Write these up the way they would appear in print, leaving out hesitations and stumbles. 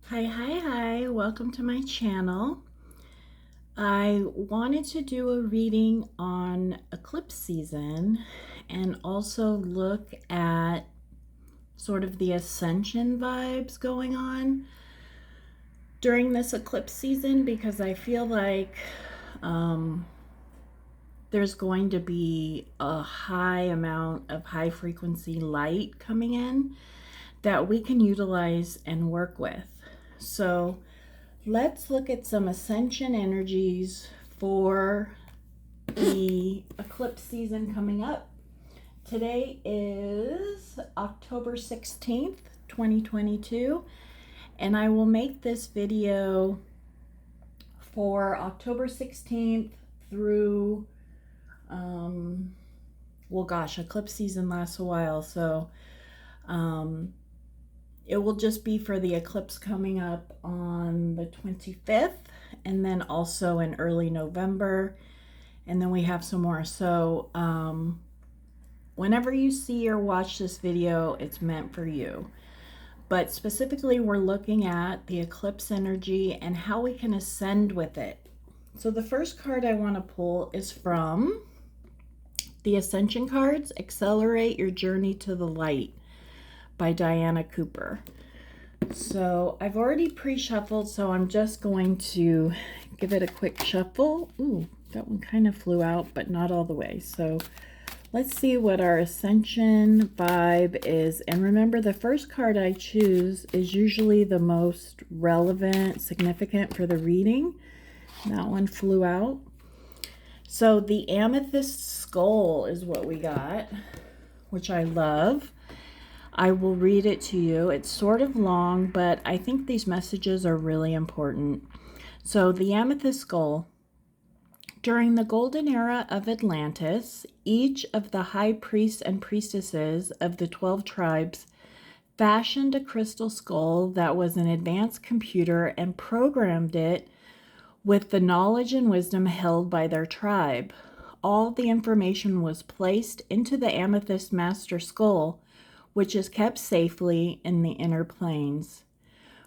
Hi, welcome to my channel. I wanted to do a reading on eclipse season and also look at sort of the ascension vibes going on during this eclipse season because I feel like there's going to be a high amount of high frequency light coming in that we can utilize and work with. So let's look at some ascension energies for the eclipse season coming up. Today is October 16th, 2022, and I will make this video for October 16th through, eclipse season lasts a while, so it will just be for the eclipse coming up on the 25th and then also in early November. And then we have some more. So whenever you see or watch this video, it's meant for you. But specifically, we're looking at the eclipse energy and how we can ascend with it. So the first card I want to pull is from the Ascension cards, Accelerate Your Journey to the Light by Diana Cooper. So I've already pre-shuffled, so I'm just going to give it a quick shuffle. Ooh, that one kind of flew out, but not all the way. So let's see what our Ascension vibe is. And remember, the first card I choose is usually the most relevant, significant for the reading. That one flew out. So the Amethyst Skull is what we got, which I love. I will read it to you. It's sort of long, but I think these messages are really important. So the Amethyst Skull. During the golden era of Atlantis, each of the high priests and priestesses of the 12 tribes fashioned a crystal skull that was an advanced computer and programmed it with the knowledge and wisdom held by their tribe. All the information was placed into the Amethyst Master Skull, which is kept safely in the inner planes.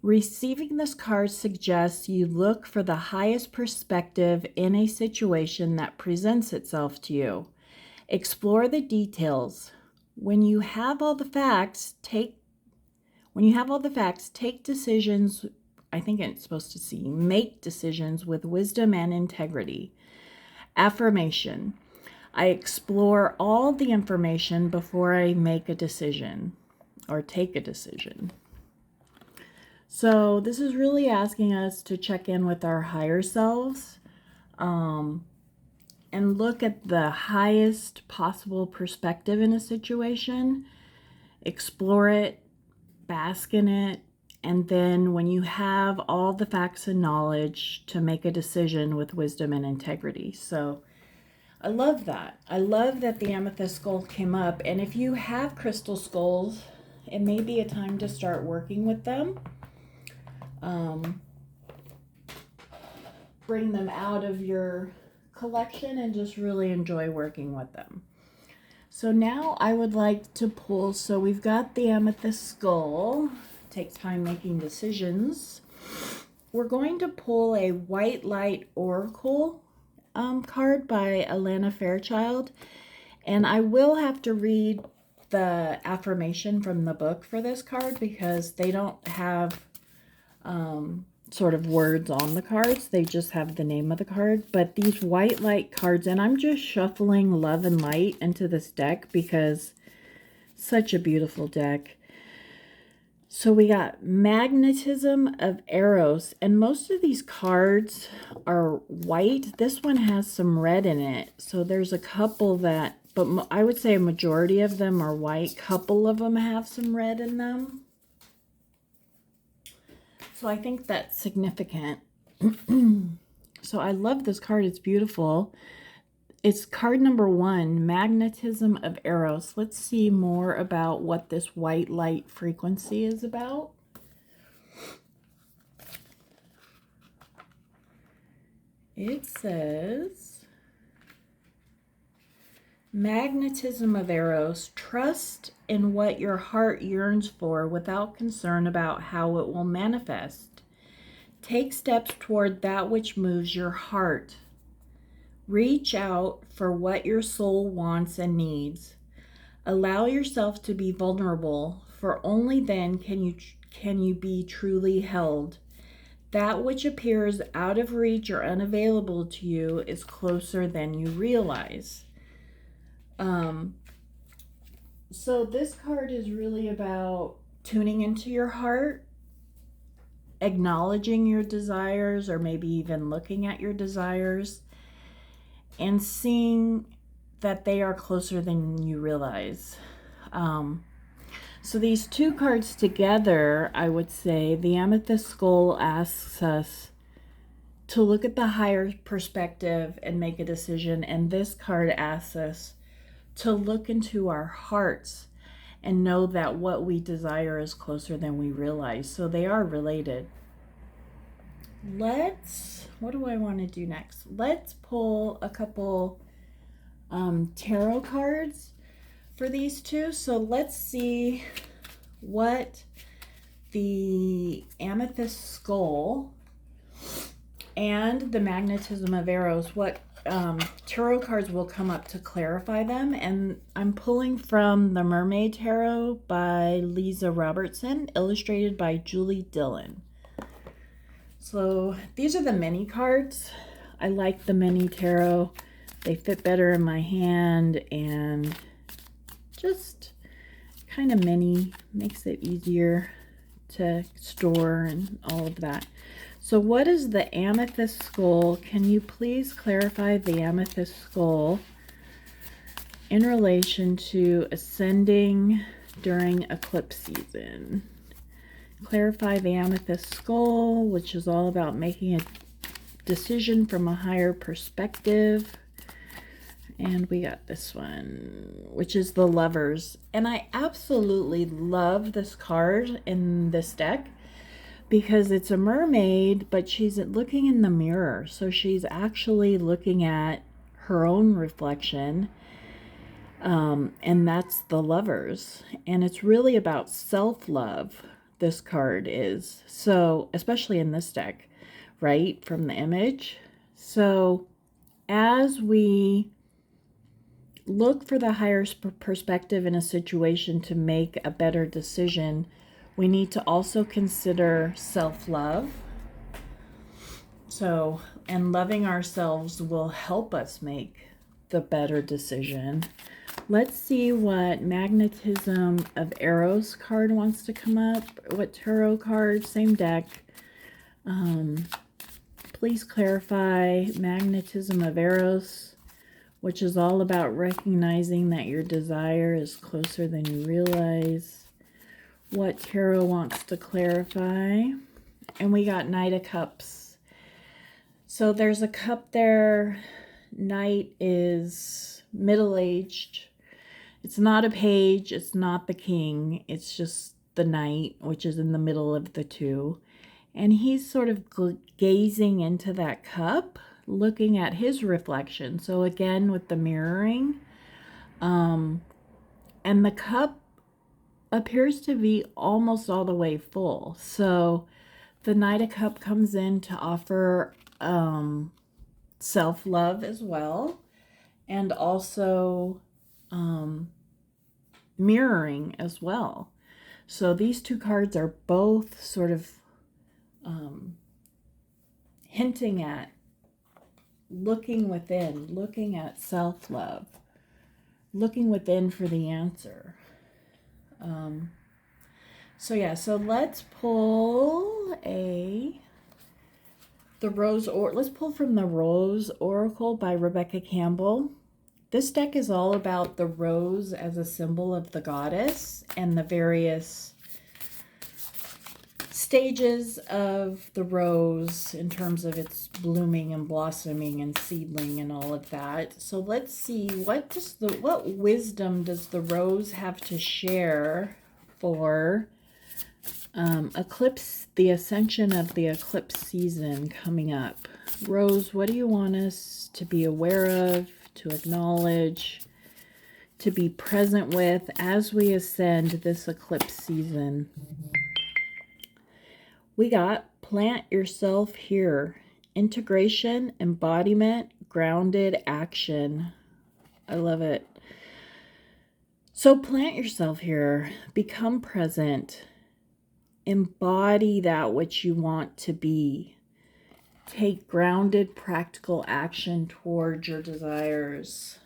Receiving this card suggests you look for the highest perspective in a situation that presents itself to you. Explore the details. When you have all the facts, take decisions. I think it's supposed to say make decisions with wisdom and integrity. Affirmation. I explore all the information before I make a decision or take a decision. So this is really asking us to check in with our higher selves and look at the highest possible perspective in a situation, explore it, bask in it, and then when you have all the facts and knowledge, to make a decision with wisdom and integrity. So I love that. I love that the Amethyst Skull came up. And if you have crystal skulls, it may be a time to start working with them. Bring them out of your collection and just really enjoy working with them. So now I would like to pull, so we've got the Amethyst Skull. Take time making decisions. We're going to pull a White Light Oracle card by Alana Fairchild, and I will have to read the affirmation from the book for this card because they don't have sort of words on the cards. They just have the name of the card. But these white light cards, and I'm just shuffling love and light into this deck because such a beautiful deck. So we got Magnetism of Eros, and most of these cards are white. This one has some red in it. So there's a couple that, but I would say a majority of them are white. Couple of them have some red in them. So I think that's significant. So I love this card. It's beautiful. It's card number 1, Magnetism of Eros. Let's see more about what this white light frequency is about. It says, Magnetism of Eros. Trust in what your heart yearns for without concern about how it will manifest. Take steps toward that which moves your heart. Reach out for what your soul wants and needs. Allow yourself to be vulnerable, for only then can you be truly held. That which appears out of reach or unavailable to you is closer than you realize. So this card is really about tuning into your heart, acknowledging your desires, or maybe even looking at your desires and seeing that they are closer than you realize. So these two cards together, I would say the Amethyst Skull asks us to look at the higher perspective and make a decision. And this card asks us to look into our hearts and know that what we desire is closer than we realize. So they are related. What do I want to do next? Let's pull a couple tarot cards for these two. So let's see what the Amethyst Skull and the Magnetism of Eros, what tarot cards will come up to clarify them. And I'm pulling from the Mermaid Tarot by Lisa Robertson, illustrated by Julie Dillon. So these are the mini cards. I like the mini tarot. They fit better in my hand and just kind of mini, makes it easier to store and all of that. So what is the Amethyst Skull? Can you please clarify the Amethyst Skull in relation to ascending during eclipse season? Clarify the Amethyst Skull, which is all about making a decision from a higher perspective. And we got this one, which is the Lovers. And I absolutely love this card in this deck because it's a mermaid, but she's looking in the mirror. So she's actually looking at her own reflection. And that's the Lovers. And it's really about self-love, this card is. So, especially in this deck, right, from the image. So, as we look for the higher perspective in a situation to make a better decision, we need to also consider self-love. So, and loving ourselves will help us make the better decision. Let's see what Magnetism of Eros card wants to come up. What tarot card? Same deck. Please clarify Magnetism of Eros, which is all about recognizing that your desire is closer than you realize. What tarot wants to clarify? And we got Knight of Cups. So there's a cup there. Knight is middle-aged. It's not a page. It's not the king. It's just the knight, which is in the middle of the two. And he's sort of gazing into that cup, looking at his reflection. So again, with the mirroring. And the cup appears to be almost all the way full. So the Knight of Cup comes in to offer self-love as well. And also mirroring as well. So these two cards are both sort of hinting at looking within, looking at self-love, looking within for the answer. So yeah, so let's pull let's pull from the Rose Oracle by Rebecca Campbell. This deck is all about the rose as a symbol of the goddess and the various stages of the rose in terms of its blooming and blossoming and seedling and all of that. So let's see, what wisdom does the rose have to share for eclipse, the ascension of the eclipse season coming up? Rose, what do you want us to be aware of, to acknowledge to be present with as we ascend this eclipse season. We got plant yourself here. Integration, embodiment, grounded action. I love it. So plant yourself here. Become present. Embody that which you want to be. Take grounded, practical action towards your desires.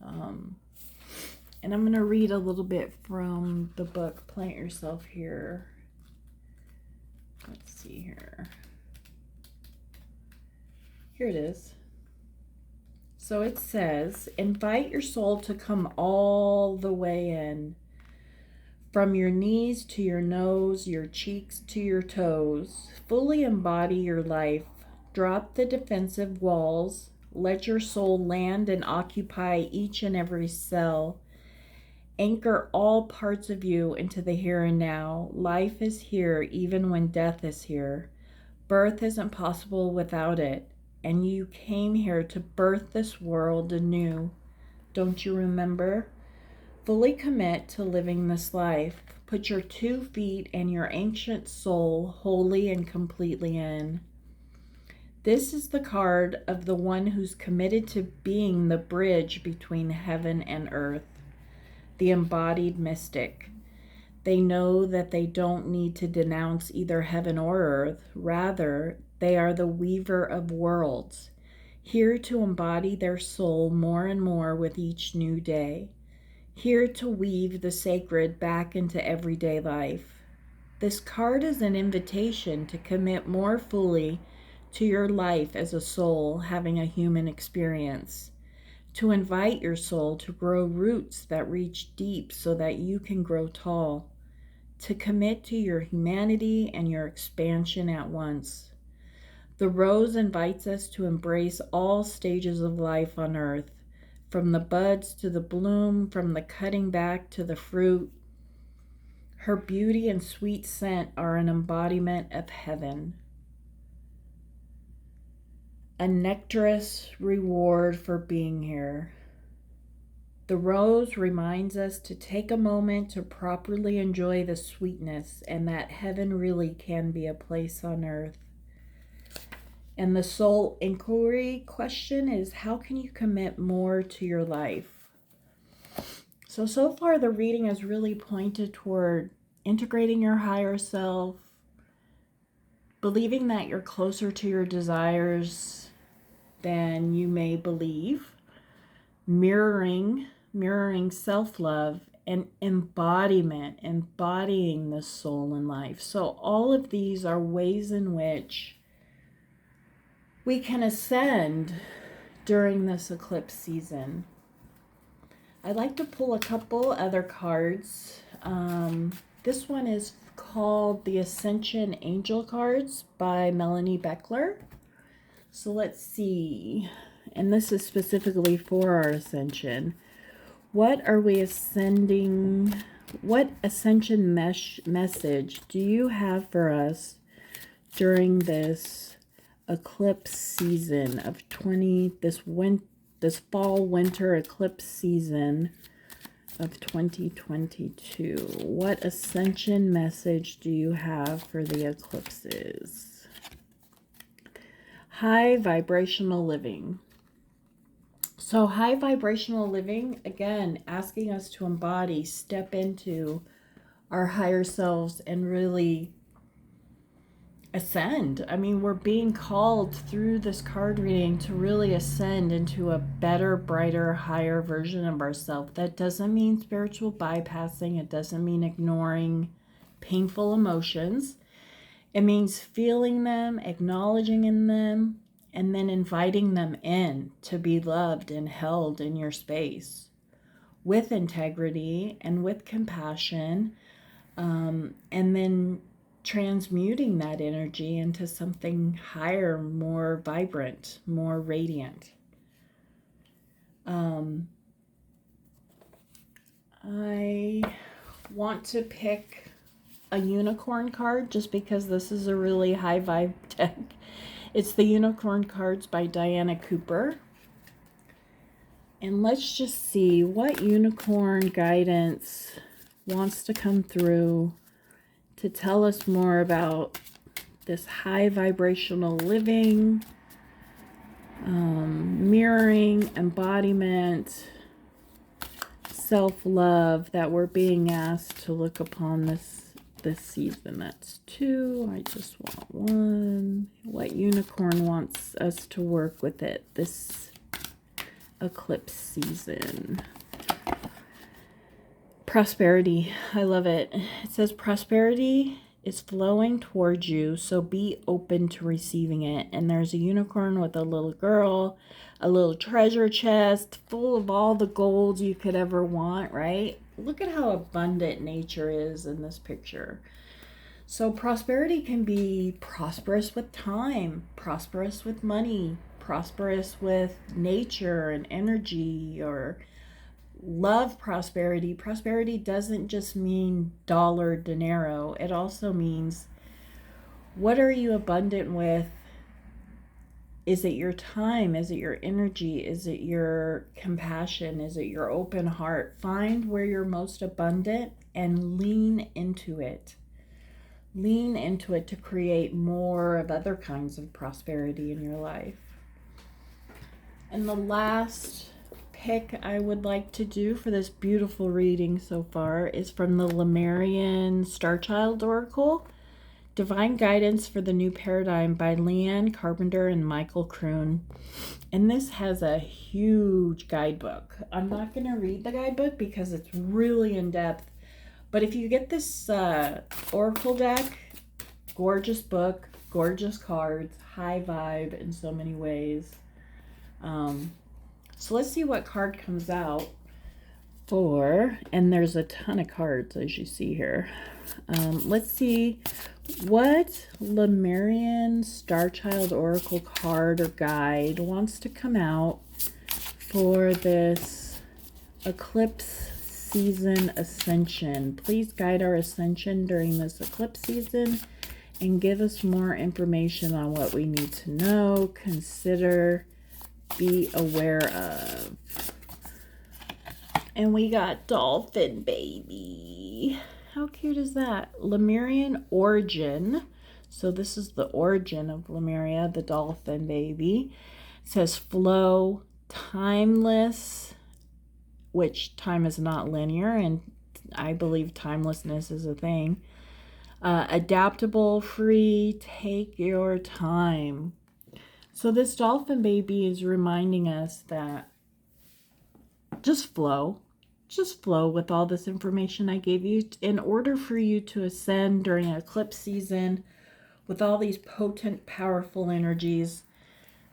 And I'm going to read a little bit from the book, Plant Yourself Here. Let's see here. Here it is. So it says, invite your soul to come all the way in. From your knees to your nose, your cheeks to your toes. Fully embody your life. Drop the defensive walls. Let your soul land and occupy each and every cell. Anchor all parts of you into the here and now. Life is here even when death is here. Birth isn't possible without it. And you came here to birth this world anew. Don't you remember? Fully commit to living this life. Put your 2 feet and your ancient soul wholly and completely in. This is the card of the one who's committed to being the bridge between heaven and earth, the embodied mystic. They know that they don't need to denounce either heaven or earth. Rather, they are the weaver of worlds, here to embody their soul more and more with each new day. Here to weave the sacred back into everyday life. This card is an invitation to commit more fully to your life as a soul having a human experience. To invite your soul to grow roots that reach deep so that you can grow tall. To commit to your humanity and your expansion at once. The rose invites us to embrace all stages of life on earth. From the buds to the bloom, from the cutting back to the fruit. Her beauty and sweet scent are an embodiment of heaven. A nectarous reward for being here. The rose reminds us to take a moment to properly enjoy the sweetness and that heaven really can be a place on earth. And the soul inquiry question is, how can you commit more to your life? So far the reading has really pointed toward integrating your higher self, believing that you're closer to your desires than you may believe, mirroring self-love, and embodying the soul in life. So all of these are ways in which we can ascend during this eclipse season. I'd like to pull a couple other cards. This one is called the Ascension Angel Cards by Melanie Beckler. So let's see, and this is specifically for our ascension. What are we ascending? What ascension message do you have for us during this eclipse season of this fall winter eclipse season of 2022? What ascension message do you have for the eclipses? High vibrational living. So high vibrational living, again, asking us to embody, step into our higher selves and really ascend. I mean, we're being called through this card reading to really ascend into a better, brighter, higher version of ourselves. That doesn't mean spiritual bypassing. It doesn't mean ignoring painful emotions. It means feeling them, acknowledging in them, and then inviting them in to be loved and held in your space with integrity and with compassion, and then transmuting that energy into something higher, more vibrant, more radiant. I want to pick a unicorn card just because this is a really high vibe deck. It's the Unicorn Cards by Diana Cooper. And let's just see what unicorn guidance wants to come through to tell us more about this high vibrational living, mirroring, embodiment, self-love that we're being asked to look upon this season. That's 2. I just want 1. What unicorn wants us to work with it this eclipse season? Prosperity. I love it. It says prosperity is flowing towards you, so be open to receiving it. And there's a unicorn with a little girl, a little treasure chest full of all the gold you could ever want, right? Look at how abundant nature is in this picture. So prosperity can be prosperous with time, prosperous with money, prosperous with nature and energy, or love prosperity. Prosperity doesn't just mean dollar, dinero. It also means, what are you abundant with? Is it your time? Is it your energy? Is it your compassion? Is it your open heart? Find where you're most abundant and lean into it. Lean into it to create more of other kinds of prosperity in your life. And the last pick I would like to do for this beautiful reading so far is from the Lemurian Starchild Oracle, Divine Guidance for the New Paradigm by Leanne Carpenter and Michael Kroon. And this has a huge guidebook. I'm not going to read the guidebook because it's really in depth. But if you get this Oracle deck, gorgeous book, gorgeous cards, high vibe in so many ways. So let's see what card comes out for, and there's a ton of cards as you see here. Let's see what Lemurian Starchild Oracle card or guide wants to come out for this eclipse season ascension. Please guide our ascension during this eclipse season and give us more information on what we need to know, consider, be aware of. And we got Dolphin Baby. How cute is that? Lemurian origin. So this is the origin of Lemuria, the Dolphin Baby. It says flow, timeless, which time is not linear, and I believe timelessness is a thing. Adaptable, free, take your time. So this Dolphin Baby is reminding us that just flow with all this information I gave you. In order for you to ascend during eclipse season with all these potent, powerful energies,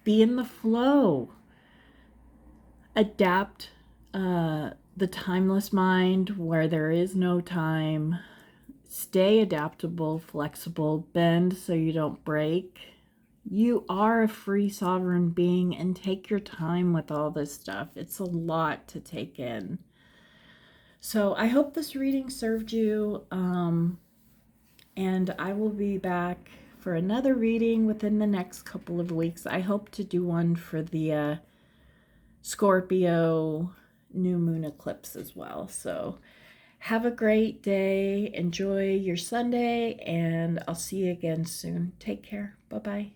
be in the flow. Adapt the timeless mind where there is no time. Stay adaptable, flexible, bend so you don't break. You are a free sovereign being, and take your time with all this stuff. It's a lot to take in. So I hope this reading served you, and I will be back for another reading within the next couple of weeks. I hope to do one for the Scorpio new moon eclipse as well. So have a great day. Enjoy your Sunday, and I'll see you again soon. Take care. Bye-bye.